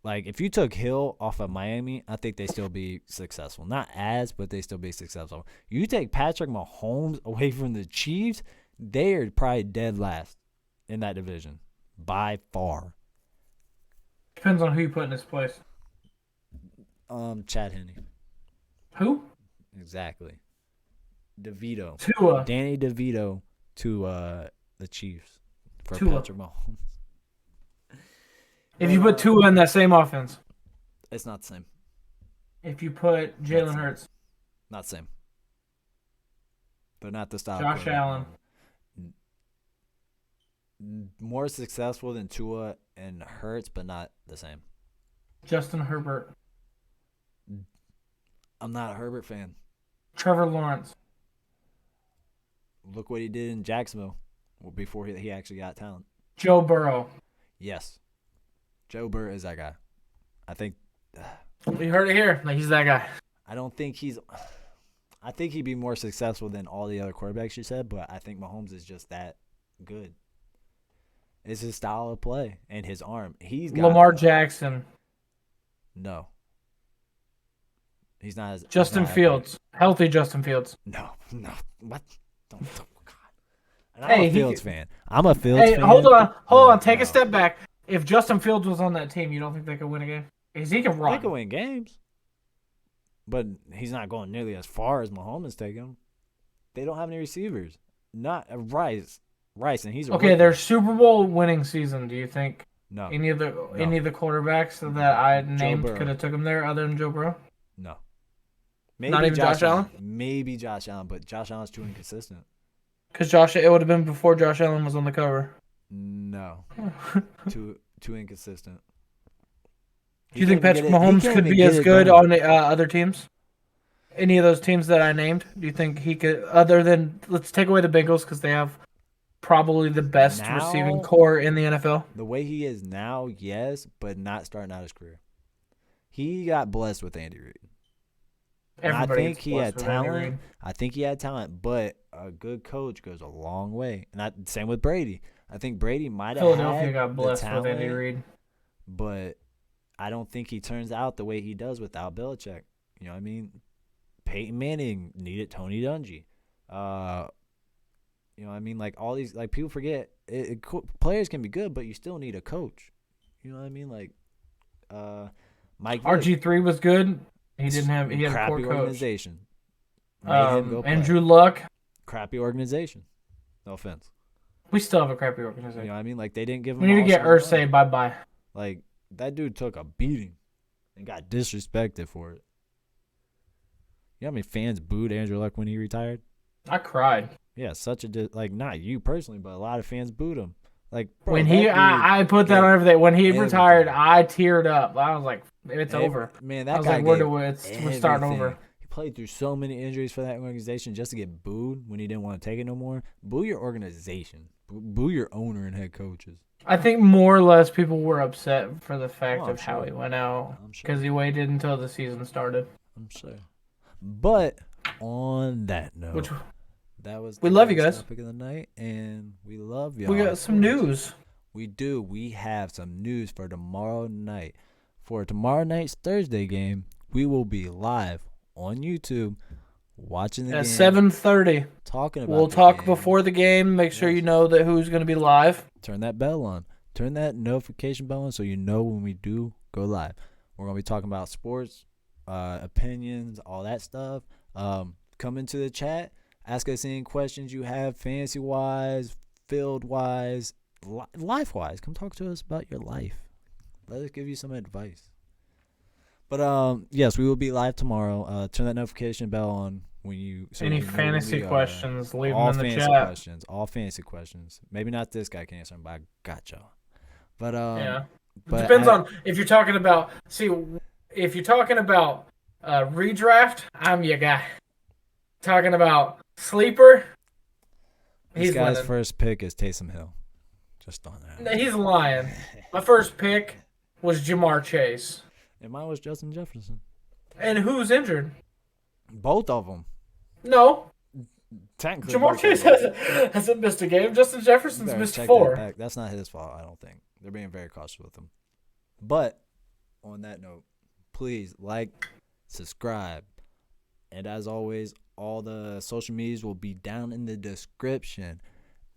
Like, if you took Hill off of Miami, I think they still be successful. Not as, but they still be successful. You take Patrick Mahomes away from the Chiefs, they are probably dead last in that division by far. Depends on who you put in his place. Chad Henne. Who? Exactly. DeVito. Tua. Danny DeVito to the Chiefs for Tua. Patrick Mahomes. If you put Tua in that same offense. It's not the same. If you put Jalen Hurts. Not the same. But not the style. Josh Allen. More successful than Tua and Hurts, but not the same. Justin Herbert. I'm not a Herbert fan. Trevor Lawrence. Look what he did in Jacksonville before he actually got talent. Joe Burrow. Yes. Joe Burrow is that guy. I think. You heard it here. Like, he's that guy. I don't think he's. I think he'd be more successful than all the other quarterbacks you said, but I think Mahomes is just that good. It's his style of play and his arm. He's got Lamar Jackson. No. He's not as Justin Fields. Healthy Justin Fields. No. What? Don't God. And Hey, I'm a Fields fan. I'm a Fields fan. Hold on. Take a step back. If Justin Fields was on that team, you don't think they could win a game? Because he can run. They can win games. But he's not going nearly as far as Mahomes taking him. They don't have any receivers. Not Rice, and he's a okay. rookie. Their Super Bowl winning season. Do you think No. any of the quarterbacks that I named could have took him there other than Joe Burrow? No. Maybe Not even Josh Allen? Maybe Josh Allen, but Josh Allen's too inconsistent. Because it would have been before Josh Allen was on the cover. No. Too inconsistent. Do you think Patrick Mahomes could be as good on other teams? Any of those teams that I named? Do you think he could, other than, let's take away the Bengals because they have probably the best receiving core in the NFL? The way he is now, yes, but not starting out his career. He got blessed with Andy Reid. I think he had talent. But a good coach goes a long way. And same with Brady. I think Brady might have Philadelphia got blessed the talent, with Andy Reid. But I don't think he turns out the way he does without Belichick. You know what I mean? Peyton Manning needed Tony Dungy. You know what I mean? Like, all these, like, people forget players can be good, but you still need a coach. You know what I mean? Like, Mike RG3 was good. He had a poor coach. Organization. Made him go play. Andrew Luck. Crappy organization. No offense. We still have a crappy organization. You know what I mean? Like, they didn't give him. We need to get Irsay bye-bye. Like, that dude took a beating and got disrespected for it. You know how many fans booed Andrew Luck when he retired? I cried. Yeah, not you personally, but a lot of fans booed him. Like, bro, when I put that on everything. When he retired, I teared up. I was like, it's over. Man, that I was guy like, we're starting over. He played through so many injuries for that organization just to get booed when he didn't want to take it no more. Boo your organization. Boo your owner and head coaches. I think more or less people were upset for the fact of how he went out because he waited until the season started. I'm sure. But on that note, that was we love you guys. Topic of the night, and we love y'all. We got some news. We do. We have some news for tomorrow night. For tomorrow night's Thursday game, we will be live on YouTube watching the game. At 7:30. Talking about We'll talk before the game. Make sure you know that who's going to be live. Turn that bell on. Turn that notification bell on so you know when we do go live. We're going to be talking about sports, opinions, all that stuff. Come into the chat. Ask us any questions you have, fantasy-wise, field-wise, life-wise. Come talk to us about your life. Let us give you some advice. But, yes, we will be live tomorrow. Turn that notification bell on when you... So any fantasy questions, leave them in the chat. All fantasy questions. Maybe not this guy can answer them, but I got y'all. But, yeah. But depends on if you're talking about... See, if you're talking about redraft, I'm your guy. Talking about sleeper, this guy's first pick is Taysom Hill. Just on that. He's lying. My first pick was Jamar Chase. And mine was Justin Jefferson. And who's injured? Both of them. No. Technically, Jamar both Chase of them. hasn't missed a game. Justin Jefferson's Better missed check 4. that back. That's not his fault, I don't think. They're being very cautious with him. But on that note, please like, subscribe, and as always, all the social medias will be down in the description.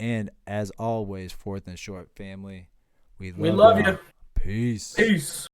And as always, Fourth and Short family, we We love y'all. you. Peace. Peace.